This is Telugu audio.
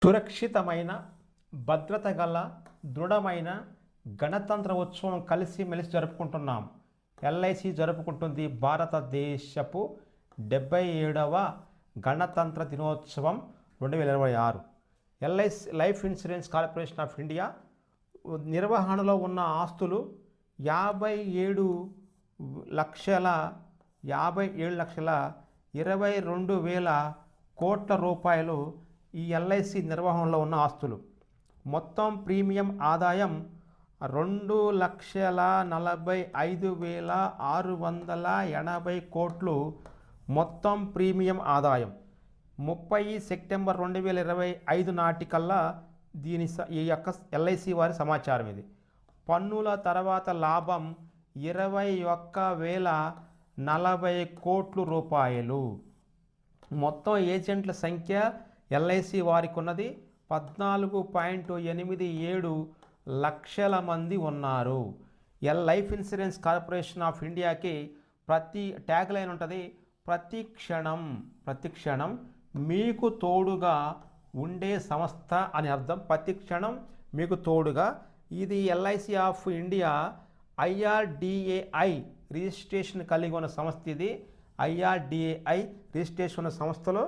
సురక్షితమైన భద్రత గల దృఢమైన గణతంత్ర ఉత్సవం కలిసిమెలిసి జరుపుకుంటున్నాం. ఎల్ఐసి జరుపుకుంటుంది భారతదేశపు 77వ గణతంత్ర దినోత్సవం 2026. LIC life insurance corporation of India నిర్వహణలో ఉన్న ఆస్తులు 57,22,000 కోట్ల రూపాయలు. ఈ ఎల్ఐసి నిర్వహణలో ఉన్న ఆస్తులు. మొత్తం ప్రీమియం ఆదాయం 2,45,680 కోట్లు. మొత్తం ప్రీమియం ఆదాయం 30 సెప్టెంబర్ 2025 నాటికల్లా ఈ యొక్క ఎల్ఐసి వారి సమాచారం ఇది. పన్నుల తర్వాత లాభం 21,040 కోట్ల రూపాయలు. మొత్తం ఏజెంట్ల సంఖ్య ఎల్ఐసి వారికి ఉన్నది 14.87 లక్షల మంది ఉన్నారు. లైఫ్ ఇన్సూరెన్స్ కార్పొరేషన్ ఆఫ్ ఇండియాకి ప్రతి ట్యాగ్ లైన్ ఉంటుంది, ప్రతి క్షణం మీకు తోడుగా ఉండే సంస్థ అని అర్థం. ప్రతి క్షణం మీకు తోడుగా. ఇది LIC of India IRDAI registration కలిగి ఉన్న సంస్థ. ఇది IRDAI రిజిస్ట్రేషన్ ఉన్న సంస్థలో